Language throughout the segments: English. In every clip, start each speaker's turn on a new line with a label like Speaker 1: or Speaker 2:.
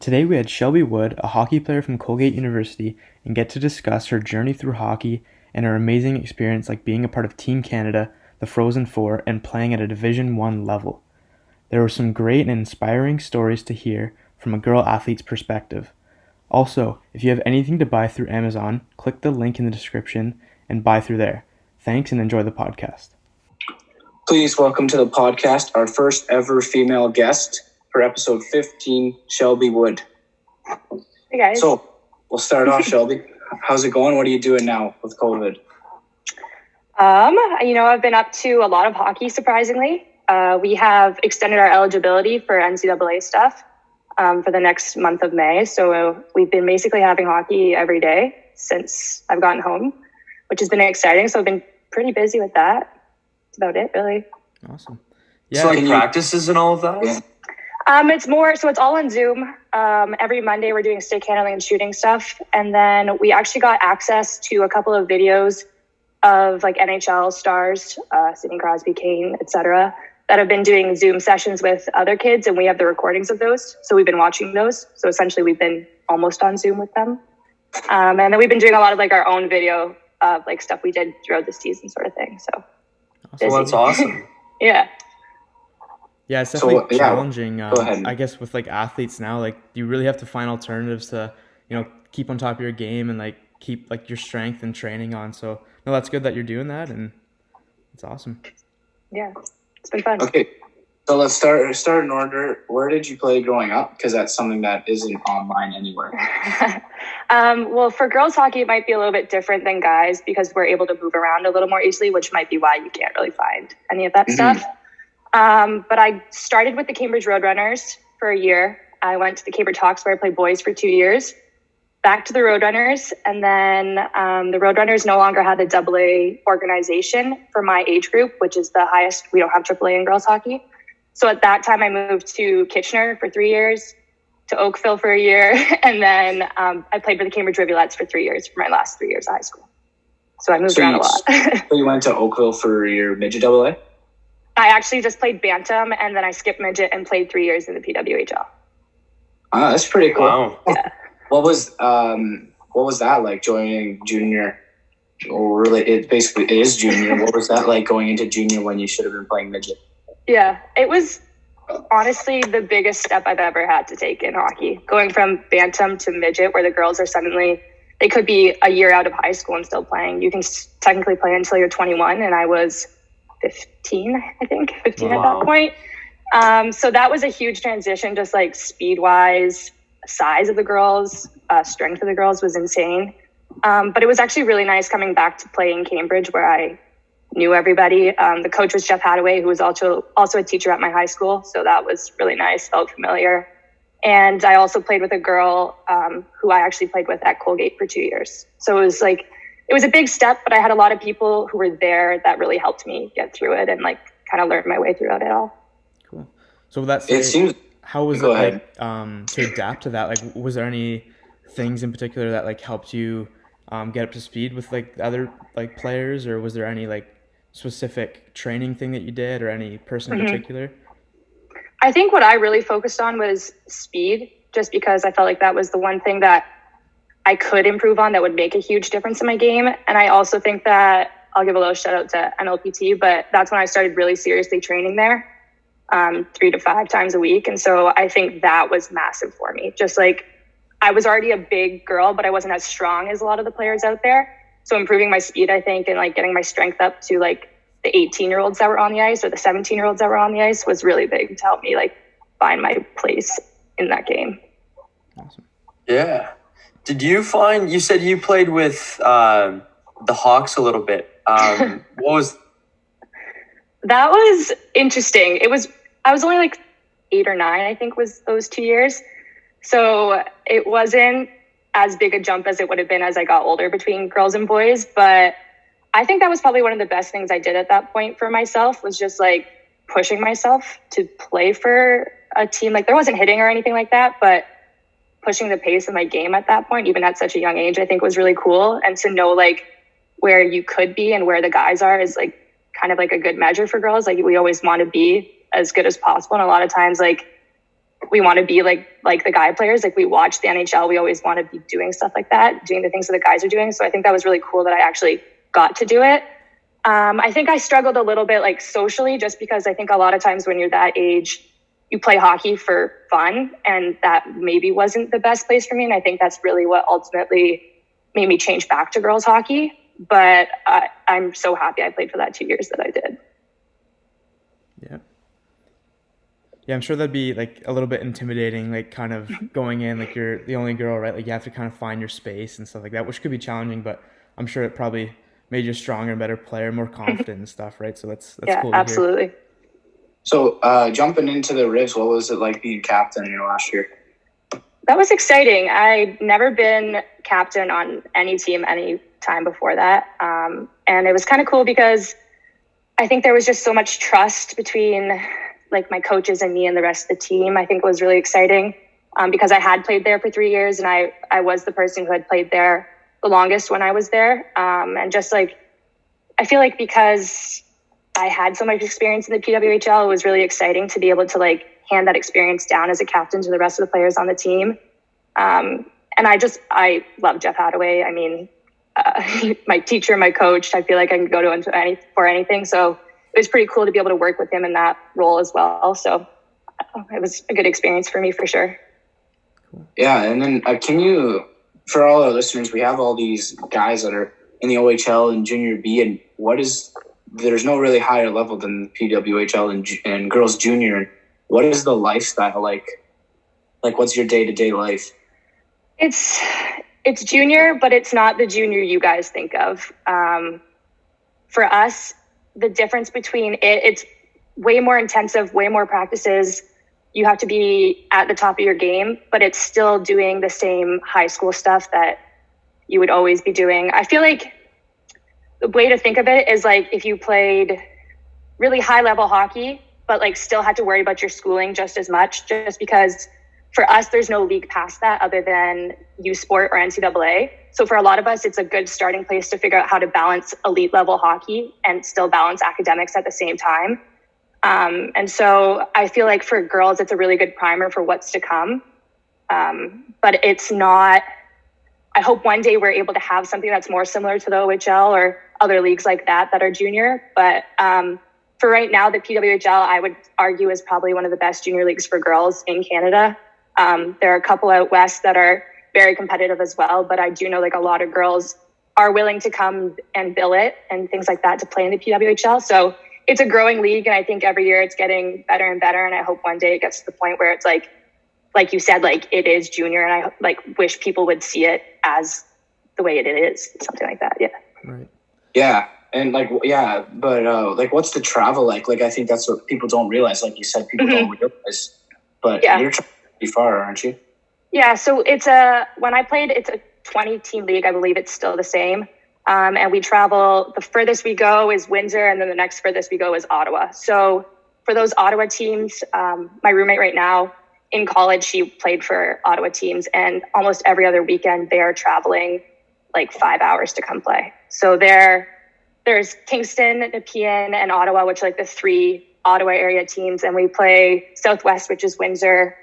Speaker 1: Today we had Shelby Wood, a hockey player from Colgate University, and get to discuss her journey through hockey and her amazing experience like being a part of Team Canada, the Frozen Four, and playing at a Division One level. There were some great and inspiring stories to hear from a girl athlete's perspective. Also, if you have anything to buy through Amazon, click the link in the description and buy through there. Thanks and enjoy the podcast.
Speaker 2: Please welcome to the podcast our first ever female guest for episode 15, Shelby Wood.
Speaker 3: Hey guys.
Speaker 2: So we'll start off, Shelby. How's it going? What are you doing now with COVID?
Speaker 3: I've been up to a lot of hockey, surprisingly. We have extended our eligibility for NCAA stuff for the next month of May. So we've been basically having hockey every day since I've gotten home, which has been exciting. So I've been pretty busy with that. That's about it, really.
Speaker 1: Awesome.
Speaker 4: Yeah, so like practices and all of that?
Speaker 2: Yeah.
Speaker 3: It's all on Zoom. Every Monday we're doing stick handling and shooting stuff. And then we actually got access to a couple of videos of like NHL stars, Sidney Crosby, Kane, etc., that have been doing Zoom sessions with other kids. And we have the recordings of those. So we've been watching those. So essentially we've been almost on Zoom with them. And then we've been doing a lot of like our own video of like stuff we did throughout the season sort of thing. So
Speaker 4: that's awesome.
Speaker 3: Yeah.
Speaker 1: Yeah, it's definitely challenging. I guess with like athletes now, like you really have to find alternatives to, keep on top of your game and like keep like your strength and training on. So no, that's good that you're doing that, and it's awesome.
Speaker 3: Yeah, it's been fun.
Speaker 2: Okay, so let's start in order. Where did you play growing up? Because that's something that isn't online anywhere.
Speaker 3: Well, for girls hockey, it might be a little bit different than guys because we're able to move around a little more easily, which might be why you can't really find any of that stuff. But I started with the Cambridge Roadrunners for a year. I went to the Cambridge Hawks where I played boys for 2 years, back to the Roadrunners. And then the Roadrunners no longer had the AA organization for my age group, which is the highest. We don't have AAA in girls hockey. So at that time I moved to Kitchener for 3 years, to Oakville for a year. And then I played for the Cambridge Rivulets for 3 years for my last 3 years of high school. So I moved around a lot.
Speaker 2: So you went to Oakville for your midget AA?
Speaker 3: I actually just played Bantam, and then I skipped midget and played 3 years in the PWHL.
Speaker 2: Ah, that's pretty cool.
Speaker 4: Wow.
Speaker 3: Yeah.
Speaker 2: What was that like joining junior? Or really, it basically is junior. What was that like going into junior when you should have been playing midget?
Speaker 3: Yeah, it was honestly the biggest step I've ever had to take in hockey. Going from Bantam to midget, where the girls are suddenly, they could be a year out of high school and still playing. You can technically play until you're 21, and I was 15 wow. At that point. So that was a huge transition, just like speed wise, size of the girls, strength of the girls was insane. But it was actually really nice coming back to play in Cambridge where I knew everybody. The coach was Jeff Hadaway, who was also a teacher at my high school. So that was really nice, felt familiar. And I also played with a girl who I actually played with at Colgate for 2 years. So it was a big step, but I had a lot of people who were there that really helped me get through it and like kind of learn my way throughout it all.
Speaker 1: Cool. So how was it like to adapt to that? Like, was there any things in particular that like helped you get up to speed with like other like players, or was there any like specific training thing that you did or any person in particular?
Speaker 3: I think what I really focused on was speed, just because I felt like that was the one thing that I could improve on that would make a huge difference in my game. And I also think that I'll give a little shout out to NLPT, but that's when I started really seriously training there 3 to 5 times a week. And so I think that was massive for me. Just like I was already a big girl, but I wasn't as strong as a lot of the players out there. So improving my speed, I think, and like getting my strength up to like the 18-year-olds that were on the ice or the 17-year-olds that were on the ice was really big to help me like find my place in that game.
Speaker 1: Awesome.
Speaker 4: Yeah. Did you find, you said you played with the Hawks a little bit. What was...
Speaker 3: That was interesting. I was only like 8 or 9, I think was those 2 years. So it wasn't as big a jump as it would have been as I got older between girls and boys. But I think that was probably one of the best things I did at that point for myself, was just like pushing myself to play for a team. Like there wasn't hitting or anything like that, but pushing the pace of my game at that point, even at such a young age, I think was really cool. And to know like where you could be and where the guys are is like kind of like a good measure for girls. Like we always want to be as good as possible. And a lot of times like we want to be like the guy players. Like we watch the NHL, we always want to be doing stuff like that, doing the things that the guys are doing. So I think that was really cool that I actually got to do it. I think I struggled a little bit like socially, just because I think a lot of times when you're that age, you play hockey for fun, and that maybe wasn't the best place for me. And I think that's really what ultimately made me change back to girls hockey. But I'm so happy I played for that 2 years that I did.
Speaker 1: Yeah. Yeah, I'm sure that'd be like a little bit intimidating, like kind of going in, like you're the only girl, right? Like you have to kind of find your space and stuff like that, which could be challenging, but I'm sure it probably made you a stronger and better player, more confident and stuff, right? So that's
Speaker 3: yeah,
Speaker 1: cool to
Speaker 3: absolutely.
Speaker 1: hear.
Speaker 2: So jumping into the Ribs, what was it like being captain last year?
Speaker 3: That was exciting. I'd never been captain on any team any time before that. And it was kind of cool because I think there was just so much trust between like my coaches and me and the rest of the team. I think it was really exciting because I had played there for 3 years, and I was the person who had played there the longest when I was there. And just like, I feel like because I had so much experience in the PWHL, it was really exciting to be able to like hand that experience down as a captain to the rest of the players on the team. And I love Jeff Hadaway. I mean, my teacher, my coach, I feel like I can go to him for anything. So it was pretty cool to be able to work with him in that role as well. So it was a good experience for me for sure.
Speaker 2: Cool. Yeah. And then can you, for all our listeners, we have all these guys that are in the OHL and Junior B, and there's no really higher level than PWHL and girls junior. What is the lifestyle like? Like, what's your day-to-day life?
Speaker 3: It's junior, but it's not the junior you guys think of. For us, the difference between it's way more intensive, way more practices. You have to be at the top of your game, but it's still doing the same high school stuff that you would always be doing. I feel like the way to think of it is like if you played really high level hockey, but like still had to worry about your schooling just as much, just because for us, there's no league past that other than U Sport or NCAA. So for a lot of us, it's a good starting place to figure out how to balance elite level hockey and still balance academics at the same time. And so I feel like for girls, it's a really good primer for what's to come. But it's not, I hope one day we're able to have something that's more similar to the OHL or other leagues like that are junior. But for right now, the PWHL, I would argue, is probably one of the best junior leagues for girls in Canada. There are a couple out west that are very competitive as well, but I do know like a lot of girls are willing to come and bill it and things like that to play in the PWHL. So it's a growing league, and I think every year it's getting better and better. And I hope one day it gets to the point where it's like you said, like it is junior, and I like wish people would see it as the way it is, something like that. Yeah. Right.
Speaker 2: Yeah. And but what's the travel like? Like, I think that's what people don't realize. Like you said, people don't realize, but you're pretty far, aren't you?
Speaker 3: Yeah. So when I played, it's a 20-team league. I believe it's still the same. And we travel, the furthest we go is Windsor, and then the next furthest we go is Ottawa. So for those Ottawa teams, my roommate right now in college, she played for Ottawa teams, and almost every other weekend they are traveling like 5 hours to come play. So there's Kingston, Nepean, and Ottawa, which are like the three Ottawa area teams. And we play Southwest, which is Windsor.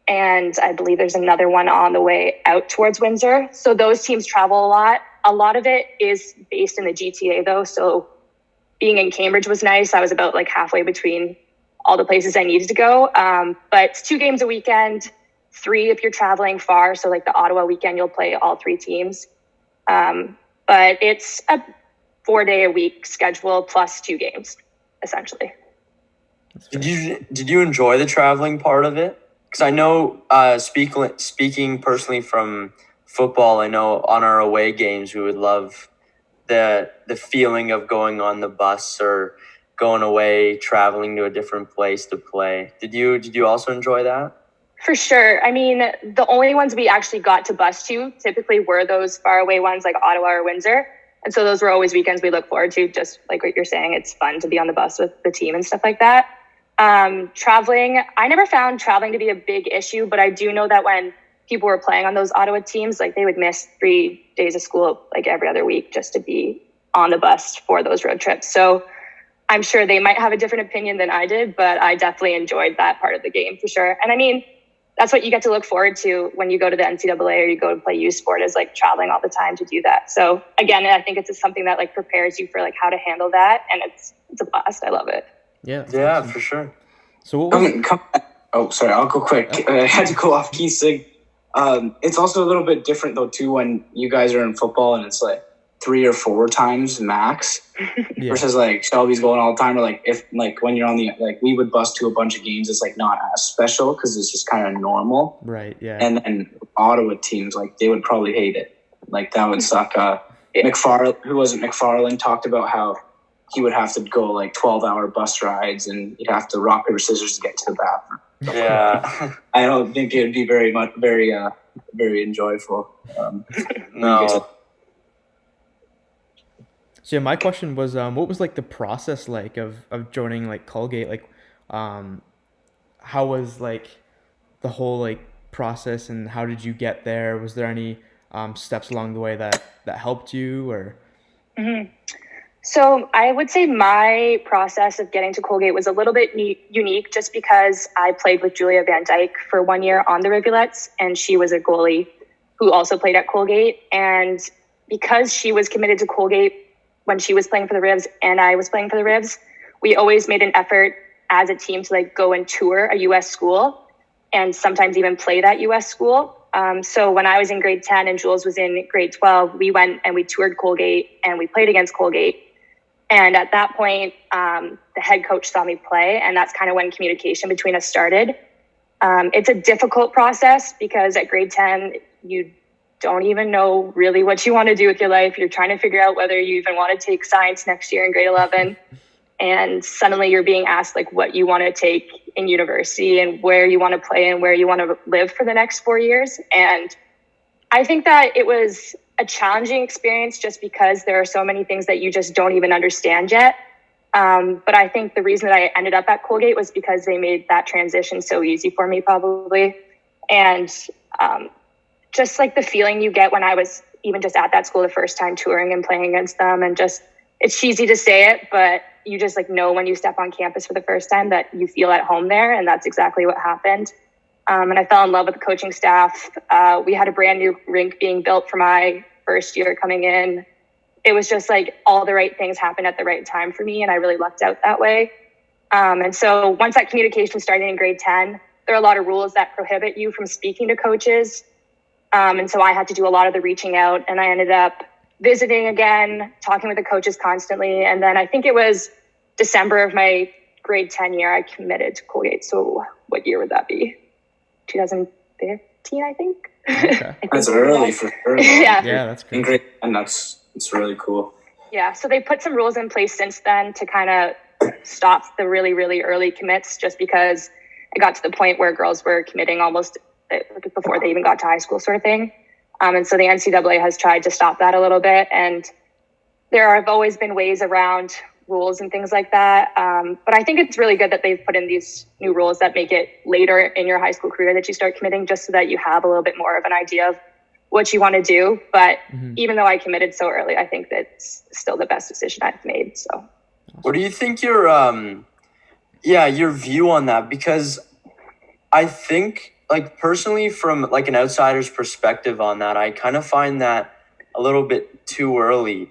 Speaker 3: And I believe there's another one on the way out towards Windsor. So those teams travel a lot. A lot of it is based in the GTA though. So being in Cambridge was nice. I was about like halfway between all the places I needed to go. But it's 2 games a weekend, 3 if you're traveling far. So like the Ottawa weekend, you'll play all 3 teams. But it's a 4-day-a-week schedule plus 2 games, essentially.
Speaker 4: Did you enjoy the traveling part of it? Because I know, speaking personally from football, I know on our away games we would love the feeling of going on the bus or going away, traveling to a different place to play. Did you also enjoy that?
Speaker 3: For sure. I mean, the only ones we actually got to bus to typically were those far away ones like Ottawa or Windsor. And so those were always weekends we look forward to, just like what you're saying. It's fun to be on the bus with the team and stuff like that. Traveling, I never found traveling to be a big issue, but I do know that when people were playing on those Ottawa teams, like they would miss 3 days of school like every other week just to be on the bus for those road trips. So I'm sure they might have a different opinion than I did, but I definitely enjoyed that part of the game for sure. And I mean, that's what you get to look forward to when you go to the NCAA or you go to play youth sport, is like traveling all the time to do that. So again, I think it's just something that like prepares you for like how to handle that. And it's a blast. I love it.
Speaker 1: Yeah.
Speaker 4: Yeah,
Speaker 1: Awesome.
Speaker 4: for sure.
Speaker 1: So what was
Speaker 2: Oh, sorry. I'll go quick. I had to go off key sig. It's also a little bit different though too when you guys are in football and it's like 3 or 4 times max versus like Shelby's going all the time, or like if like when you're on the like we would bust to a bunch of games, it's like not as special because it's just kind of normal.
Speaker 1: Right. Yeah.
Speaker 2: And then Ottawa teams, like they would probably hate it. Like that would suck. McFarland talked about how he would have to go like 12-hour bus rides and he'd have to rock paper scissors to get to the bathroom.
Speaker 4: Yeah.
Speaker 2: I don't think it would be very enjoyable.
Speaker 4: No.
Speaker 1: So yeah, my question was, what was like the process like of joining like Colgate? Like, how was like the whole like process, and how did you get there? Was there any steps along the way that helped you, or?
Speaker 3: Mm-hmm. So I would say my process of getting to Colgate was a little bit unique just because I played with Julia Van Dyke for 1 year on the Rivulets, and she was a goalie who also played at Colgate. And because she was committed to Colgate when she was playing for the Rivs and I was playing for the Rivs, we always made an effort as a team to like go and tour a U.S. school and sometimes even play that U.S. school. So when I was in grade 10 and Jules was in grade 12, we went and we toured Colgate and we played against Colgate. And at that point, the head coach saw me play, and that's kind of when communication between us started. It's a difficult process because at grade 10, you don't even know really what you want to do with your life. You're trying to figure out whether you even want to take science next year in grade 11. And suddenly you're being asked like what you want to take in university and where you want to play and where you want to live for the next 4 years. And I think that it was a challenging experience just because there are so many things that you just don't even understand yet. But I think the reason that I ended up at Colgate was because they made that transition so easy for me, probably. And just like the feeling you get when I was even just at that school the first time touring and playing against them, and just, it's cheesy to say it, but you just like know when you step on campus for the first time that you feel at home there. And that's exactly what happened. And I fell in love with the coaching staff. We had a brand new rink being built for my first year coming in. It was just like all the right things happened at the right time for me, and I really lucked out that way. And so once that communication started in grade 10, there are a lot of rules that prohibit you from speaking to coaches. And so I had to do a lot of the reaching out, and I ended up visiting again, talking with the coaches constantly. And then I think it was December of my grade 10 year, I committed to Colgate. So what year would that be? 2015, I think.
Speaker 1: Okay.
Speaker 2: That's early for sure.
Speaker 3: Yeah,
Speaker 1: that's
Speaker 2: In
Speaker 1: great.
Speaker 2: grade 10, it's really cool.
Speaker 3: Yeah, so they put some rules in place since then to kind of stop the really, really early commits, just because it got to the point where girls were committing almost before they even got to high school, sort of thing. And so the NCAA has tried to stop that a little bit. And there have always been ways around rules and things like that. But I think it's really good that they've put in these new rules that make it later in your high school career that you start committing, just so that you have a little bit more of an idea of what you want to do. But even though I committed so early, I think that's still the best decision I've made. So
Speaker 4: what do you think your view on that? Because I think, like, personally, from like an outsider's perspective on that, I kind of find that a little bit too early.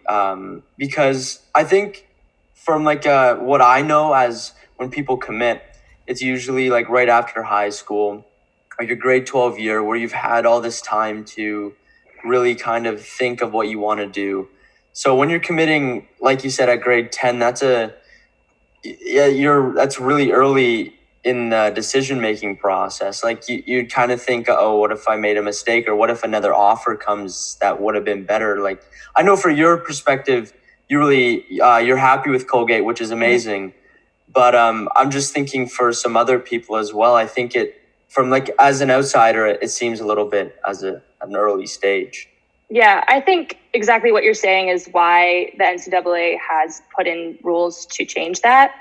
Speaker 4: Because I think from like what I know as when people commit, it's usually like right after high school, like your grade 12 year, where you've had all this time to really kind of think of what you want to do. So when you're committing, like you said, at grade 10, that's really early in the decision-making process. Like you kind of think, oh, what if I made a mistake, or what if another offer comes that would have been better? Like, I know for your perspective, you really, you're happy with Colgate, which is amazing. But I'm just thinking for some other people as well. I think from like, as an outsider, it seems a little bit as an early stage.
Speaker 3: yeah, I think exactly what you're saying is why the NCAA has put in rules to change that.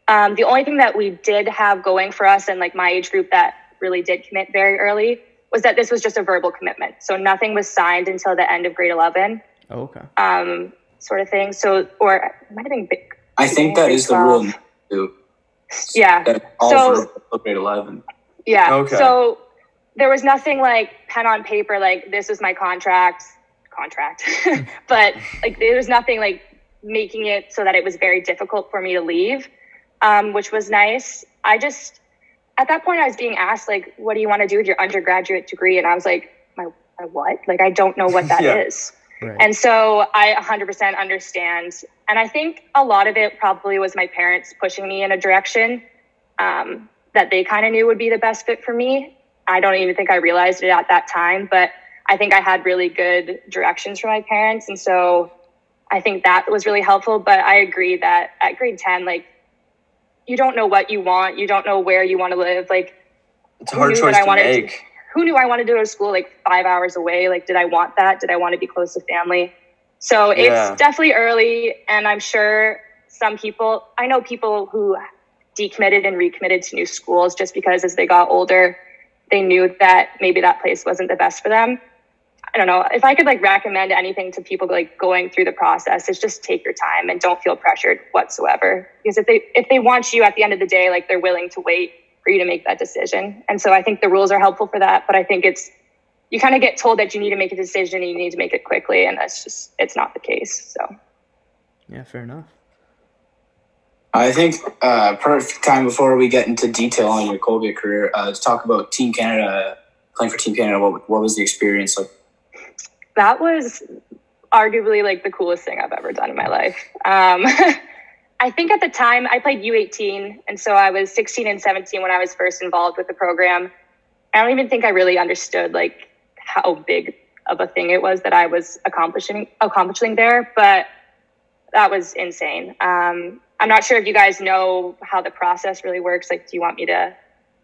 Speaker 3: The only thing that we did have going for us and like my age group that really did commit very early was that this was just a verbal commitment. So nothing was signed until the end of grade 11.
Speaker 1: Oh, okay.
Speaker 3: Sort of thing. So, or it might have been
Speaker 2: I think that is the rule too.
Speaker 3: Yeah.
Speaker 2: All for grade 11.
Speaker 3: Yeah.
Speaker 4: Okay.
Speaker 3: So there was nothing like pen on paper, like this is my contract, but like there was nothing like making it so that it was very difficult for me to leave, which was nice. At that point I was being asked like, what do you want to do with your undergraduate degree? And I was like, my what? Like, I don't know what that is.
Speaker 1: Right.
Speaker 3: And so I 100% understand. And I think a lot of it probably was my parents pushing me in a direction that they kind of knew would be the best fit for me. I don't even think I realized it at that time, but I think I had really good directions from my parents. And so I think that was really helpful. But I agree that at grade 10, like, you don't know what you want. You don't know where you want to live. Like,
Speaker 4: it's a hard choice to make.
Speaker 3: Who knew I wanted to go to school like 5 hours away? Like, did I want that? Did I want to be close to family? So it's definitely early. And I'm sure I know people who decommitted and recommitted to new schools just because as they got older, they knew that maybe that place wasn't the best for them. I don't know. If I could like recommend anything to people like going through the process, is just take your time and don't feel pressured whatsoever. Because if they want you at the end of the day, like they're willing to wait for you to make that decision. And so I think the rules are helpful for that. But I think you kind of get told that you need to make a decision and you need to make it quickly. And it's not the case. So.
Speaker 1: Yeah, fair enough.
Speaker 2: I think perfect time before we get into detail on your Colgate career, to talk about Team Canada, playing for Team Canada. What was the experience like?
Speaker 3: That was arguably like the coolest thing I've ever done in my life. I think at the time I played U18. And so I was 16 and 17 when I was first involved with the program. I don't even think I really understood like how big of a thing it was that I was accomplishing there, but that was insane. I'm not sure if you guys know how the process really works. Like, do you want me to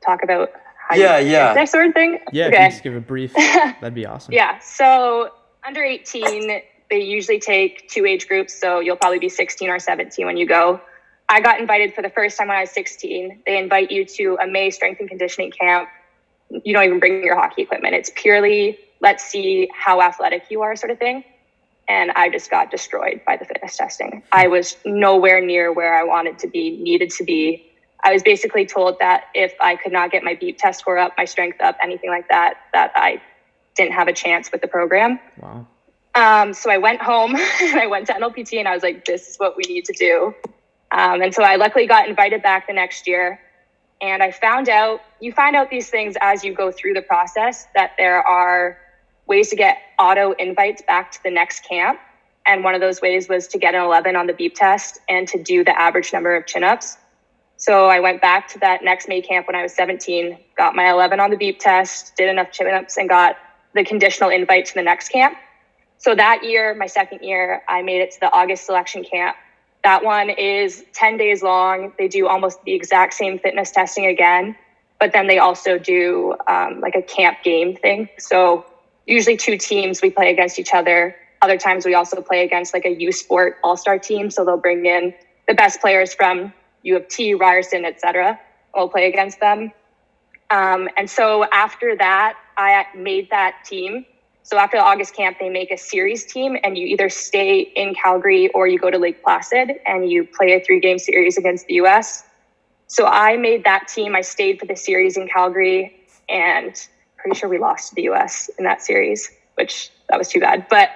Speaker 3: talk about how you get that sort of thing?
Speaker 1: Yeah,
Speaker 3: okay.
Speaker 1: If you just give a brief, that'd be awesome.
Speaker 3: Yeah, so under 18, they usually take 2 age groups, so you'll probably be 16 or 17 when you go. I got invited for the first time when I was 16. They invite you to a May strength and conditioning camp. You don't even bring your hockey equipment. It's purely, let's see how athletic you are sort of thing. And I just got destroyed by the fitness testing. I was nowhere near where I needed to be. I was basically told that if I could not get my beep test score up, my strength up, anything like that, that I didn't have a chance with the program.
Speaker 1: Wow.
Speaker 3: So I went home and I went to NLPT and I was like, this is what we need to do. And so I luckily got invited back the next year. And you find out these things as you go through the process, that there are ways to get auto invites back to the next camp. And one of those ways was to get an 11 on the beep test and to do the average number of chin-ups. So I went back to that next May camp when I was 17, got my 11 on the beep test, did enough chin-ups, and got the conditional invite to the next camp. So that year, my second year, I made it to the August selection camp. That one is 10 days long. They do almost the exact same fitness testing again, but then they also do like a camp game thing. So usually 2 teams, we play against each other. Other times we also play against like a U Sport all-star team. So they'll bring in the best players from U of T, Ryerson, etc. We'll play against them. And so after that, I made that team. So after the August camp, they make a series team and you either stay in Calgary or you go to Lake Placid and you play a 3-game series against the US. So I made that team. I stayed for the series in Calgary and pretty sure we lost to the US in that series, which that was too bad. But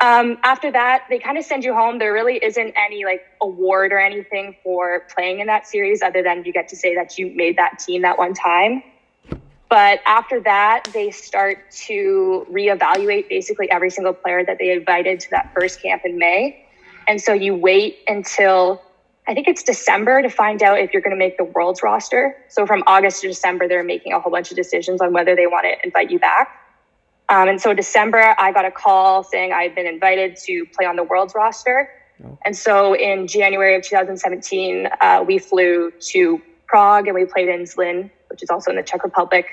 Speaker 3: after that, they kind of send you home. There really isn't any like award or anything for playing in that series other than you get to say that you made that team that one time. But after that, they start to reevaluate basically every single player that they invited to that first camp in May. And so you wait until, I think it's December, to find out if you're going to make the World's roster. So from August to December, they're making a whole bunch of decisions on whether they want to invite you back. And so December, I got a call saying I had been invited to play on the World's roster. Oh. And so in January of 2017, we flew to Prague and we played in Zlin, which is also in the Czech Republic,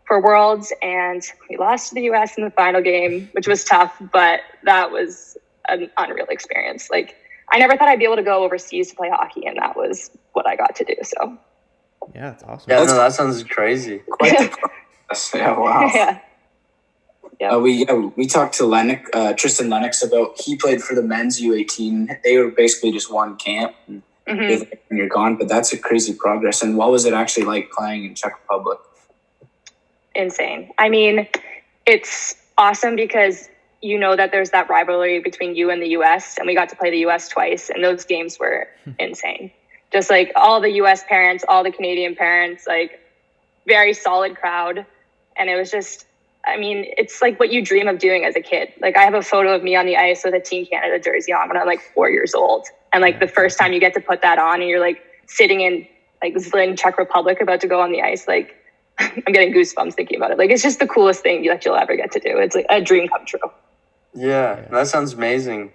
Speaker 3: for Worlds. And we lost to the US in the final game, which was tough, but that was an unreal experience. Like, I never thought I'd be able to go overseas to play hockey, and that was what I got to do. So,
Speaker 1: yeah, that's awesome.
Speaker 4: Yeah, no, that sounds crazy.
Speaker 2: Quite the process. Yeah, wow.
Speaker 3: Yeah.
Speaker 2: We talked to Tristan Lennox about, he played for the men's U18. They were basically just one camp and when you're gone, but that's a crazy progress. And what was it actually like playing in Czech Republic?
Speaker 3: Insane. I mean, it's awesome because you know that there's that rivalry between you and the US, and we got to play the US twice, and those games were insane. Just like all the US parents, all the Canadian parents, like very solid crowd. And it was just, I mean, it's like what you dream of doing as a kid. Like I have a photo of me on the ice with a Team Canada jersey on when I'm like 4 years old. And like the first time you get to put that on and you're like sitting in like Czech Republic about to go on the ice, like I'm getting goosebumps thinking about it. Like it's just the coolest thing that you'll ever get to do. It's like a dream come true.
Speaker 4: Yeah, that sounds amazing.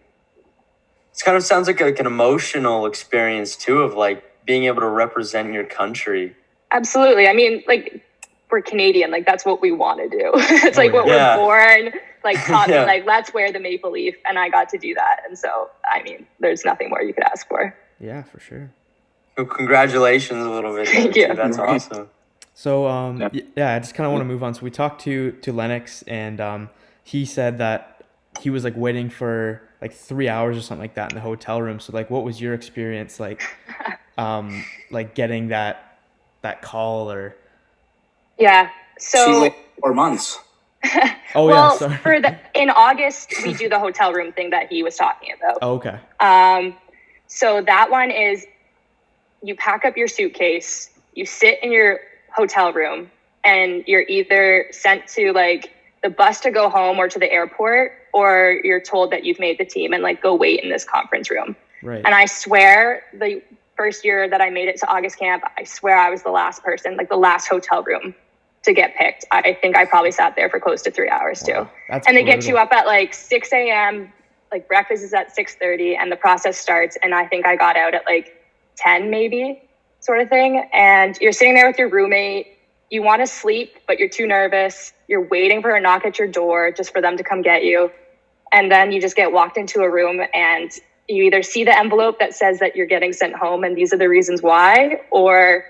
Speaker 4: It kind of sounds like an emotional experience too, of like being able to represent your country.
Speaker 3: Absolutely. I mean, like we're Canadian, like that's what we want to do. It's like what we're born, like taught me, like let's wear the maple leaf, and I got to do that. And so, I mean, there's nothing more you could ask for.
Speaker 1: Yeah, for sure.
Speaker 4: Well, congratulations a little bit.
Speaker 3: Thank you.
Speaker 4: That's awesome.
Speaker 1: So, I just kind of want to move on. So we talked to Lennox, and he said that he was like waiting for like 3 hours or something like that in the hotel room. So like, what was your experience like, like getting that call or?
Speaker 3: Yeah. So
Speaker 2: waited 4 months.
Speaker 3: Well, in August we do the hotel room thing that he was talking about.
Speaker 1: Oh, okay.
Speaker 3: So that one is you pack up your suitcase, you sit in your hotel room, and you're either sent to like the bus to go home or to the airport, or you're told that you've made the team and like go wait in this conference room.
Speaker 1: Right.
Speaker 3: And I swear the first year that I made it to August camp, I swear I was the last person, like the last hotel room to get picked. I think I probably sat there for close to 3 hours too.
Speaker 1: That's
Speaker 3: and they
Speaker 1: brutal.
Speaker 3: get you up at like 6 a.m. Like breakfast is at 6:30 and the process starts. And I think I got out at like 10 maybe, sort of thing. And you're sitting there with your roommate. You want to sleep, but you're too nervous. You're waiting for a knock at your door just for them to come get you. And then you just get walked into a room and you either see the envelope that says that you're getting sent home and these are the reasons why, or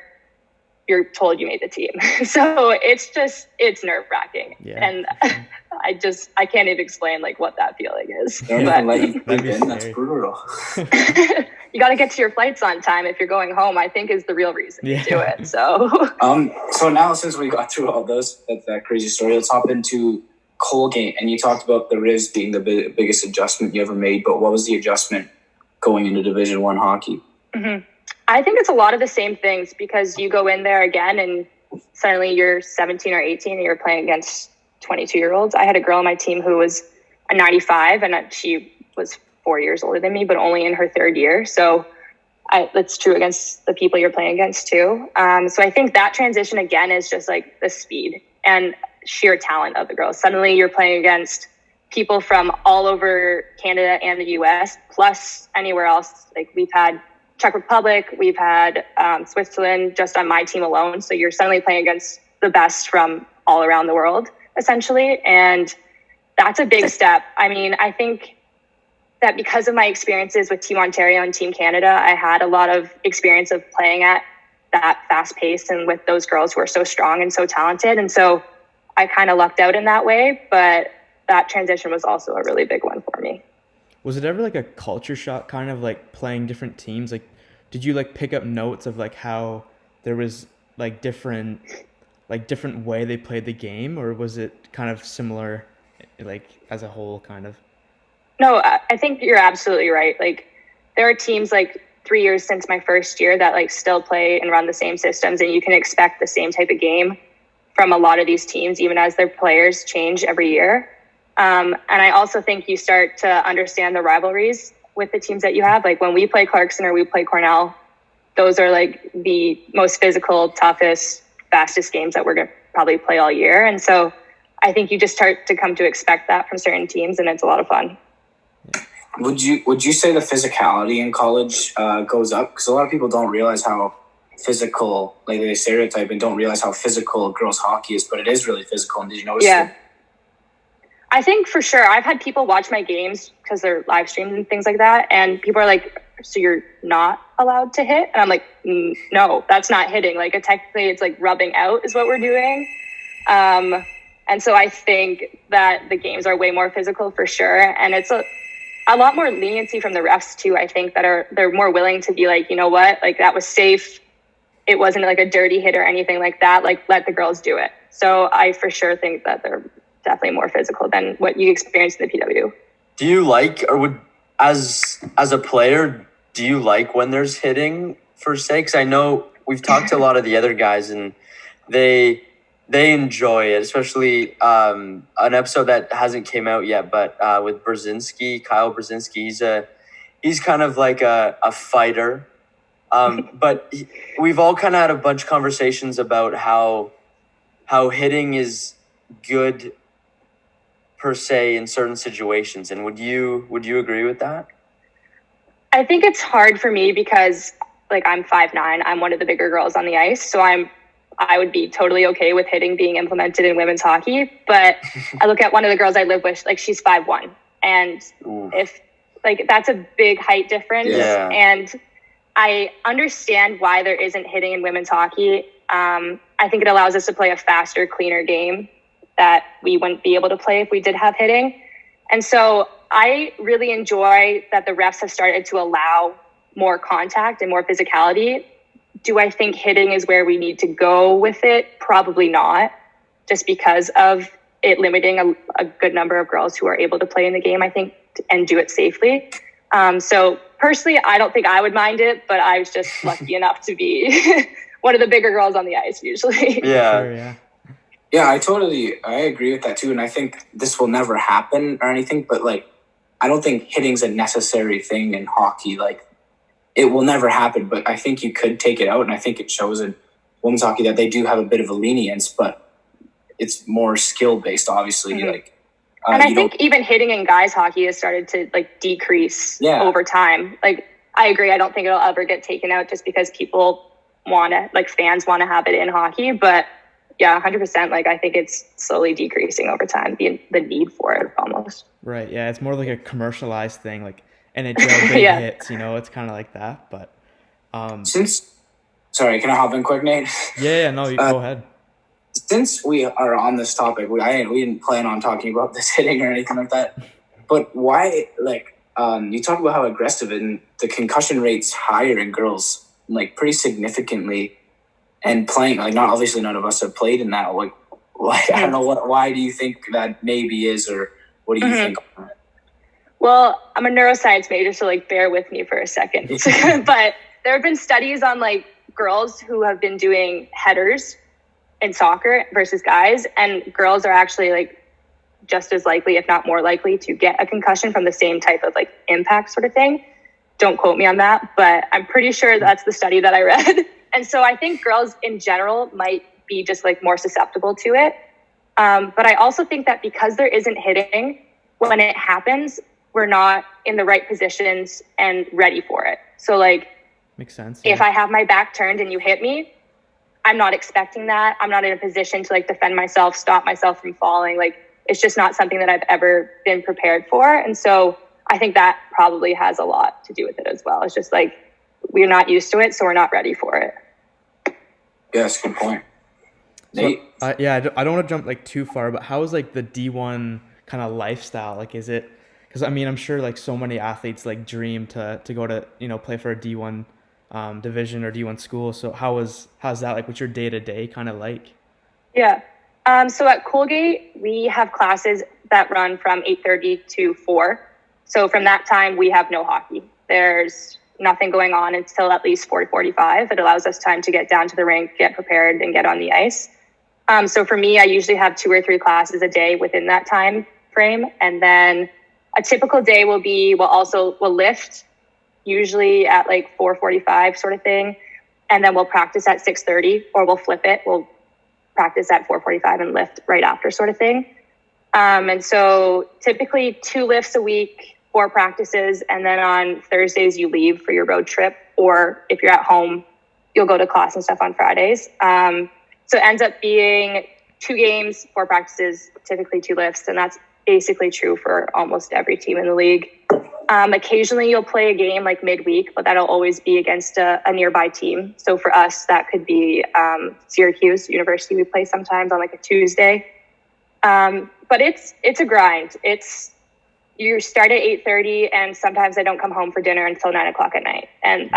Speaker 3: you're told you made the team. So it's nerve wracking. Yeah. And I can't even explain like what that feeling is.
Speaker 2: That's brutal.
Speaker 3: You got to get to your flights on time if you're going home, I think is the real reason you do it. So,
Speaker 2: so now since we got through all those, that crazy story, let's hop into Colgate. And you talked about the Riz being the biggest adjustment you ever made, but what was the adjustment going into Division I hockey?
Speaker 3: Mm-hmm. I think it's a lot of the same things because you go in there again and suddenly you're 17 or 18 and you're playing against 22-year-olds. I had a girl on my team who was a 95 and she was 4 years older than me, but only in her third year. So that's true against the people you're playing against too. So I think that transition again is just like the speed and sheer talent of the girls. Suddenly you're playing against people from all over Canada and the US, plus anywhere else. Like we've had Czech Republic, we've had Switzerland just on my team alone. So you're suddenly playing against the best from all around the world, essentially. And that's a big step. I mean, I think that because of my experiences with Team Ontario and Team Canada, I had a lot of experience of playing at that fast pace and with those girls who are so strong and so talented. And so I kind of lucked out in that way, but that transition was also a really big one for me.
Speaker 1: Was it ever like a culture shock kind of like playing different teams? Like, did you like pick up notes of like how there was like different way they played the game, or was it kind of similar like as a whole kind of?
Speaker 3: No, I think you're absolutely right. Like there are teams like 3 years since my first year that like still play and run the same systems, and you can expect the same type of game from a lot of these teams, even as their players change every year. And I also think you start to understand the rivalries with the teams that you have. Like when we play Clarkson or we play Cornell, those are like the most physical, toughest, fastest games that we're going to probably play all year. And so I think you just start to come to expect that from certain teams, and it's a lot of fun.
Speaker 2: Would you say the physicality in college goes up? Because a lot of people don't realize how physical, like they stereotype and don't realize how physical girls hockey is, but it is really physical. And did you notice that?
Speaker 3: I think for sure. I've had people watch my games because they're live streamed and things like that. And people are like, so you're not allowed to hit? And I'm like, no, that's not hitting. Like technically it's like rubbing out is what we're doing. And so I think that the games are way more physical for sure. And it's a lot more leniency from the refs too. I think they're more willing to be like, you know what, like that was safe. It wasn't like a dirty hit or anything like that. Like let the girls do it. So I for sure think that they're definitely more physical than what you experience in the PW.
Speaker 4: Do you like, or would, as a player, do you like when there's hitting for say? Because I know we've talked to a lot of the other guys and they enjoy it, especially an episode that hasn't came out yet, but with Brzezinski, Kyle Brzezinski, he's kind of like a fighter. But we've all kind of had a bunch of conversations about how hitting is good per se in certain situations. And would you agree with that?
Speaker 3: I think it's hard for me because like I'm 5'9", I'm one of the bigger girls on the ice. So I would be totally okay with hitting being implemented in women's hockey. But I look at one of the girls I live with, like she's 5'1", and if like that's a big height difference.
Speaker 4: Yeah.
Speaker 3: And I understand why there isn't hitting in women's hockey. I think it allows us to play a faster, cleaner game that we wouldn't be able to play if we did have hitting. And so I really enjoy that the refs have started to allow more contact and more physicality. Do I think hitting is where we need to go with it? Probably not, just because of it limiting a good number of girls who are able to play in the game, I think, and do it safely. So personally, I don't think I would mind it, but I was just lucky enough to be one of the bigger girls on the ice usually.
Speaker 4: Yeah.
Speaker 1: Sure, yeah.
Speaker 2: Yeah, I agree with that too. And I think this will never happen or anything, but like, I don't think hitting's a necessary thing in hockey. Like, it will never happen, but I think you could take it out. And I think it shows in women's hockey that they do have a bit of a lenience, but it's more skill based, obviously.
Speaker 3: Mm-hmm.
Speaker 2: Like,
Speaker 3: and I think even hitting in guys hockey has started to like decrease over time. Like, I agree. I don't think it'll ever get taken out just because people fans want to have it in hockey, but yeah, 100%. Like, I think it's slowly decreasing over time, the need for it almost.
Speaker 1: Right. Yeah. It's more like a commercialized thing, like NHL big hits, it's kind of like that. But
Speaker 2: sorry, can I hop in quick, Nate?
Speaker 1: Yeah, no, you go ahead.
Speaker 2: Since we are on this topic, we didn't plan on talking about this hitting or anything like that. But why, you talk about how aggressive and the concussion rate's higher in girls, like pretty significantly. And playing, like, not obviously none of us have played in that. Like I don't know why do you think that maybe is, or what do you think on it?
Speaker 3: Well, I'm a neuroscience major, so like bear with me for a second. But there have been studies on like girls who have been doing headers in soccer versus guys, and girls are actually like just as likely, if not more likely, to get a concussion from the same type of like impact sort of thing. Don't quote me on that, but I'm pretty sure that's the study that I read. And so I think girls in general might be just like more susceptible to it. But I also think that because there isn't hitting, when it happens, we're not in the right positions and ready for it. So like,
Speaker 1: makes sense.
Speaker 3: If I have my back turned and you hit me, I'm not expecting that. I'm not in a position to like defend myself, stop myself from falling. Like, it's just not something that I've ever been prepared for. And so I think that probably has a lot to do with it as well. It's just like, we're not used to it, so we're not ready for it.
Speaker 2: Yeah, that's a good point. Nate?
Speaker 1: So, I don't want to jump like too far, but how is like the D1 kind of lifestyle? Like, is it, because I mean, I'm sure like so many athletes like dream to go to, play for a D1 division or D1 school. So how's that like? What's your day-to-day kind of like?
Speaker 3: Yeah. So at Colgate, we have classes that run from 8:30 to 4. So from that time, we have no hockey. There's nothing going on until at least 4:45. It allows us time to get down to the rink, get prepared, and get on the ice. So for me, I usually have 2 or 3 classes a day within that time frame. And then a typical day will be, we'll lift usually at like 4:45 sort of thing. And then we'll practice at 6:30, or we'll flip it. We'll practice at 4:45 and lift right after sort of thing. And so typically 2 lifts a week, 4 practices, and then on Thursdays you leave for your road trip, or if you're at home, you'll go to class and stuff on Fridays. So it ends up being 2 games, 4 practices, typically 2 lifts, and that's basically true for almost every team in the league. Occasionally you'll play a game like midweek, but that'll always be against a nearby team. So for us, that could be Syracuse University. We play sometimes on like a Tuesday. But it's a grind. You start at 8:30, and sometimes I don't come home for dinner until 9:00 at night. And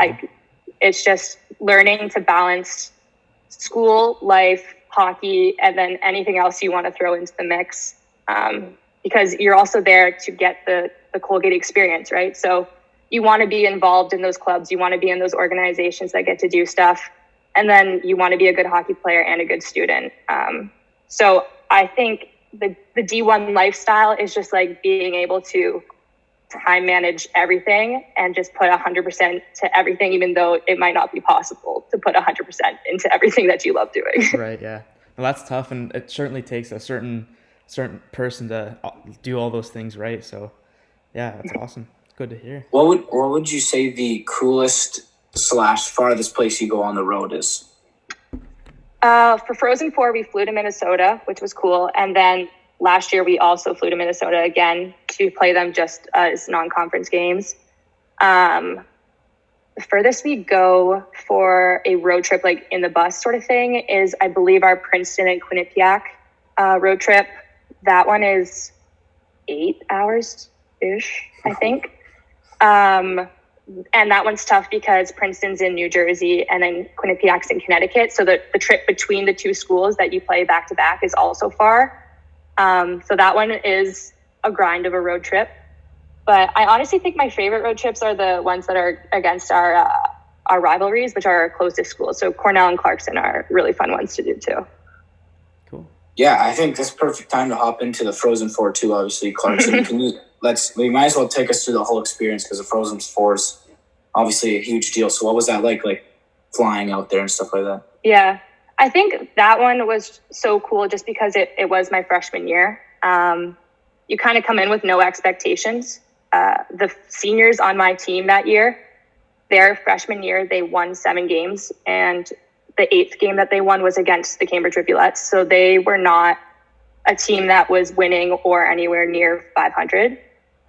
Speaker 3: it's just learning to balance school, life, hockey, and then anything else you want to throw into the mix. Because you're also there to get the Colgate experience, right? So you want to be involved in those clubs. You want to be in those organizations that get to do stuff. And then you want to be a good hockey player and a good student. So I think the D1 lifestyle is just like being able to time manage everything and just put 100% to everything, even though it might not be possible to put 100% into everything that you love doing.
Speaker 1: Right. Yeah. Well, that's tough. And it certainly takes a certain person to do all those things. Right. So yeah, that's awesome. Good to hear.
Speaker 2: What would you say the coolest / farthest place you go on the road is?
Speaker 3: For Frozen Four, we flew to Minnesota, which was cool. And then last year, we also flew to Minnesota again to play them just as non-conference games. The furthest we go for a road trip, like in the bus sort of thing, is I believe our Princeton and Quinnipiac road trip. That one is 8 hours-ish, I think. And that one's tough because Princeton's in New Jersey and then Quinnipiac's in Connecticut. So the trip between the two schools that you play back to back is also far. So that one is a grind of a road trip. But I honestly think my favorite road trips are the ones that are against our rivalries, which are our closest schools. So Cornell and Clarkson are really fun ones to do too.
Speaker 1: Cool.
Speaker 2: Yeah, I think that's perfect time to hop into the Frozen Four too. Obviously, Clarkson. We might as well take us through the whole experience because the Frozen Four is obviously a huge deal. So what was that like flying out there and stuff like that?
Speaker 3: Yeah, I think that one was so cool just because it was my freshman year. You kind of come in with no expectations. The seniors on my team that year, their freshman year, they won 7 games. And the 8th game that they won was against the Cambridge Rivulettes. So they were not a team that was winning or anywhere near 500.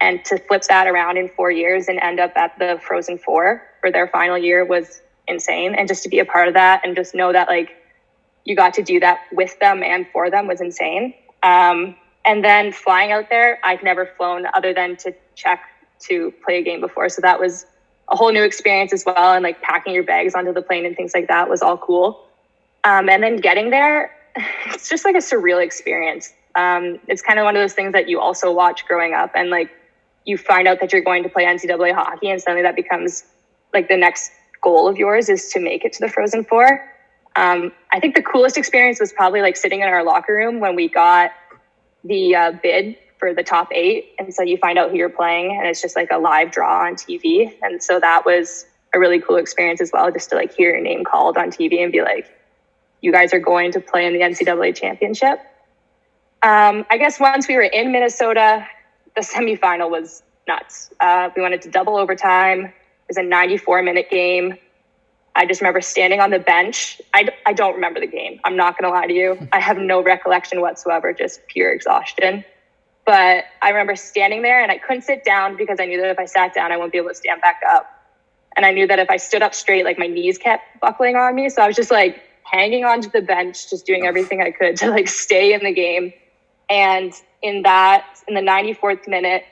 Speaker 3: And to flip that around in 4 years and end up at the Frozen Four for their final year was insane. And just to be a part of that and just know that you got to do that with them and for them was insane. And then flying out there, I've never flown other than to check to play a game before. So that was a whole new experience as well. And packing your bags onto the plane and things like that was all cool. And then getting there, it's just a surreal experience. It's kind of one of those things that you also watch growing up and you find out that you're going to play NCAA hockey and suddenly that becomes the next goal of yours is to make it to the Frozen Four. I think the coolest experience was probably sitting in our locker room when we got the bid for the top 8. And so you find out who you're playing and it's just a live draw on TV. And so that was a really cool experience as well, just to hear your name called on TV and be you guys are going to play in the NCAA championship. I guess once we were in Minnesota, the semifinal was nuts. We went into double overtime. It was a 94-minute game. I just remember standing on the bench. I don't remember the game. I'm not going to lie to you. I have no recollection whatsoever, just pure exhaustion. But I remember standing there and I couldn't sit down because I knew that if I sat down, I wouldn't be able to stand back up. And I knew that if I stood up straight, my knees kept buckling on me. So I was just hanging onto the bench, just doing everything I could to stay in the game. And in the 94th minute,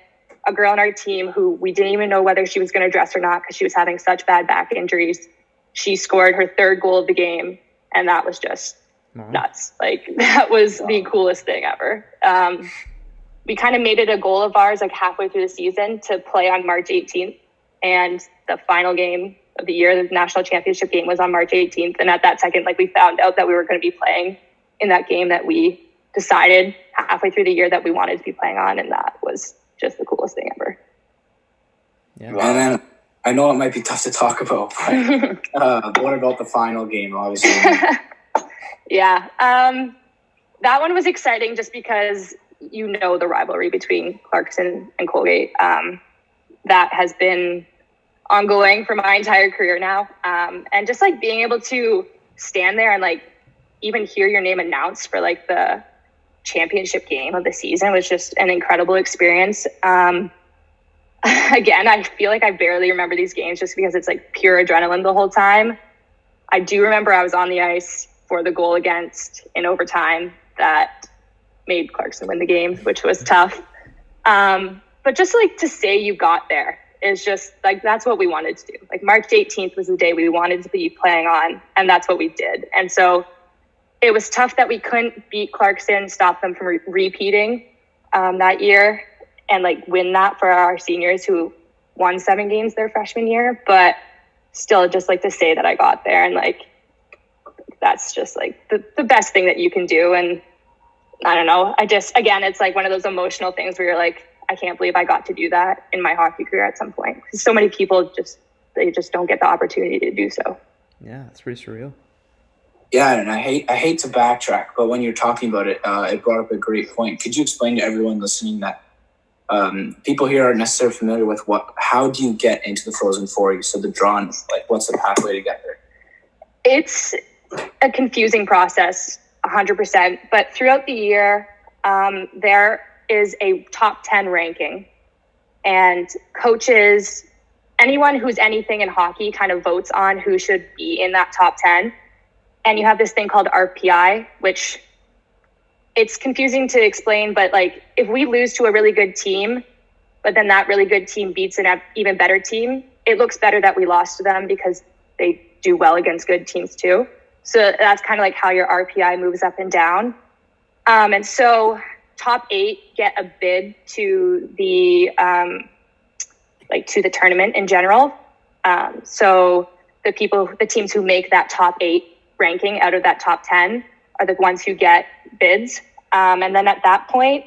Speaker 3: a girl on our team who we didn't even know whether she was going to dress or not because she was having such bad back injuries, she scored her 3rd goal of the game. And that was just nuts. That was the coolest thing ever. We kind of made it a goal of ours halfway through the season to play on March 18th. And the final game of the year, the national championship game, was on March 18th. And at that second, we found out that we were going to be playing in that game that we decided halfway through the year that we wanted to be playing on. And that was just the coolest thing ever.
Speaker 1: Yeah.
Speaker 2: And then I know it might be tough to talk about, but what about the final game, obviously?
Speaker 3: Yeah. That one was exciting just because the rivalry between Clarkson and Colgate. That has been ongoing for my entire career now. And just being able to stand there and even hear your name announced for the championship game of the season was just an incredible experience. Again, I feel I barely remember these games just because it's pure adrenaline the whole time. I do remember I was on the ice for the goal against in overtime that made Clarkson win the game, which was tough. But just like to say you got there is just like, that's what we wanted to do. Like March 18th was the day we wanted to be playing on, and that's what we did. And so it was tough that we couldn't beat Clarkson, stop them from repeating that year and like win that for our seniors who won 7 games their freshman year. But still, just like to say that I got there, and like that's just like the best thing that you can do. And I don't know, again, it's like one of those emotional things where you're like, I can't believe I got to do that in my hockey career at some point. So many people they just don't get the opportunity to do so.
Speaker 1: Yeah, it's pretty surreal.
Speaker 2: Yeah, and I hate to backtrack, but when you're talking about it, it brought up a great point. Could you explain to everyone listening that people here aren't necessarily familiar with how do you get into the Frozen Four? You said the drawn, like what's the pathway to get there?
Speaker 3: It's a confusing process, 100%. But throughout the year, there is a top 10 ranking, and coaches, anyone who's anything in hockey kind of votes on who should be in that top 10. And you have this thing called RPI, which it's confusing to explain, but like if we lose to a really good team, but then that really good team beats an even better team, it looks better that we lost to them because they do well against good teams too. So that's kind of like how your RPI moves up and down. And so top 8 get a bid to the to the tournament in general. So the teams who make that top 8 ranking out of that top 10 are the ones who get bids. And then at that point,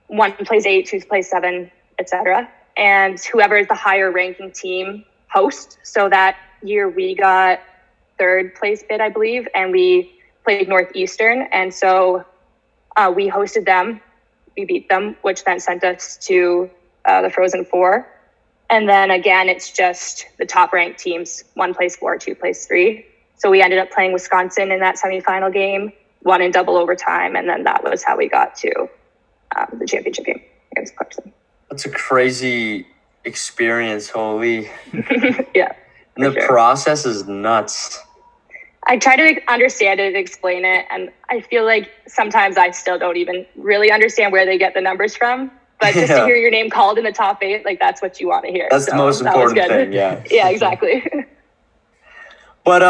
Speaker 3: 1 plays 8, 2 plays 7, etc. And whoever is the higher ranking team hosts. So that year we got 3rd place bid, I believe, and we played Northeastern. And so we hosted them, we beat them, which then sent us to the Frozen Four. And then again, it's just the top ranked teams, 1 plays 4, 2 plays 3. So we ended up playing Wisconsin in that semifinal game, won in double overtime, and then that was how we got to the championship game against Clarkson.
Speaker 4: That's a crazy experience, holy.
Speaker 3: Yeah.
Speaker 4: And the process is nuts.
Speaker 3: I try to understand it and explain it, and I feel like sometimes I still don't even really understand where they get the numbers from. But just to hear your name called in the top 8, like that's what you want to hear.
Speaker 4: That's the most important thing, yeah.
Speaker 3: Yeah, exactly.
Speaker 4: But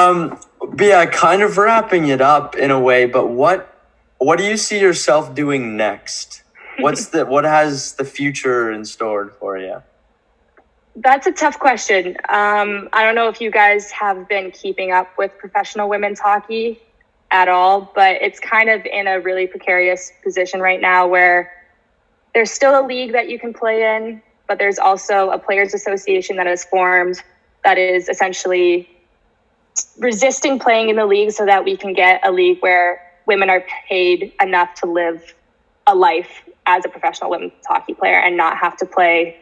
Speaker 4: yeah, kind of wrapping it up in a way, but what do you see yourself doing next? What has the future in store for you?
Speaker 3: That's a tough question. I don't know if you guys have been keeping up with professional women's hockey at all, but it's kind of in a really precarious position right now where there's still a league that you can play in, but there's also a players association that is formed that is essentially resisting playing in the league so that we can get a league where women are paid enough to live a life as a professional women's hockey player and not have to play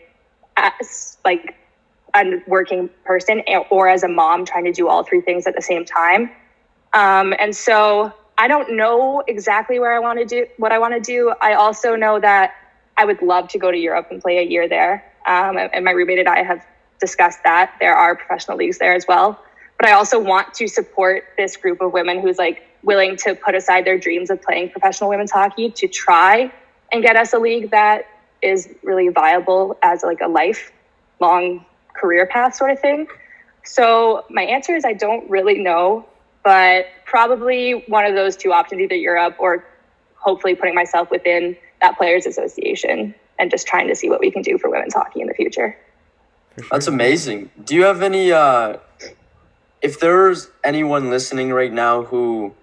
Speaker 3: as like a working person or as a mom trying to do all 3 things at the same time. And so I don't know exactly what I want to do. I also know that I would love to go to Europe and play a year there. And my roommate and I have discussed that. There are professional leagues there as well. But I also want to support this group of women who's like willing to put aside their dreams of playing professional women's hockey to try and get us a league that is really viable as like a lifelong career path sort of thing. So my answer is I don't really know, but probably one of those 2 options, either Europe or hopefully putting myself within that players association and just trying to see what we can do for women's hockey in the future.
Speaker 4: That's amazing. Do you have any, if there's anyone listening right now who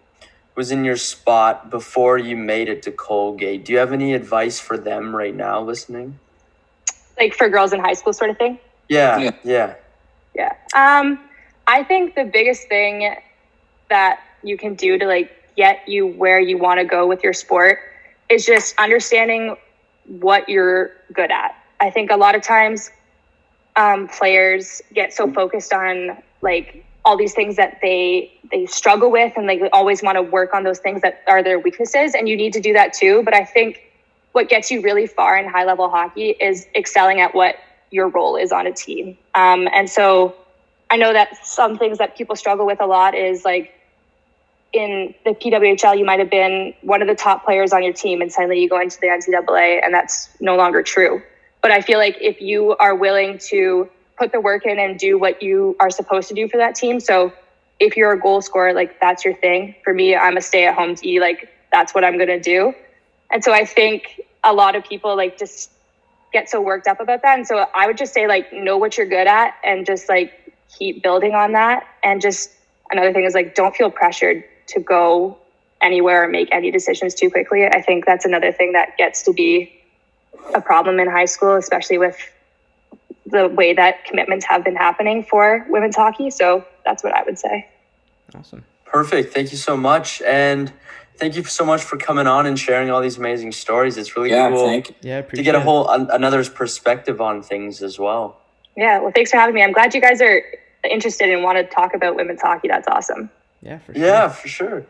Speaker 4: was in your spot before you made it to Colgate, do you have any advice for them right now listening?
Speaker 3: Like for girls in high school sort of thing?
Speaker 4: Yeah.
Speaker 3: I think the biggest thing that you can do to like get you where you want to go with your sport is just understanding what you're good at. I think a lot of times players get so focused on like all these things that they struggle with, and they always want to work on those things that are their weaknesses, and you need to do that too. But I think what gets you really far in high level hockey is excelling at what your role is on a team. And so I know that some things that people struggle with a lot is like in the PWHL, you might have been one of the top players on your team and suddenly you go into the NCAA and that's no longer true. But I feel like if you are willing to put the work in and do what you are supposed to do for that team. So if you're a goal scorer, like that's your thing. For me, I'm a stay-at-home D, like that's what I'm going to do. And so I think a lot of people like just get so worked up about that. And so I would just say like, know what you're good at and just like keep building on that. And just another thing is like, don't feel pressured to go anywhere or make any decisions too quickly. I think that's another thing that gets to be a problem in high school, especially with the way that commitments have been happening for women's hockey. So that's what I would say.
Speaker 1: Awesome.
Speaker 4: Perfect. Thank you so much. And thank you so much for coming on and sharing all these amazing stories. It's really cool to get a whole another's perspective on things as well.
Speaker 3: Yeah. Well, thanks for having me. I'm glad you guys are interested and want to talk about women's hockey. That's awesome.
Speaker 1: Yeah, for sure.
Speaker 4: Yeah, for sure.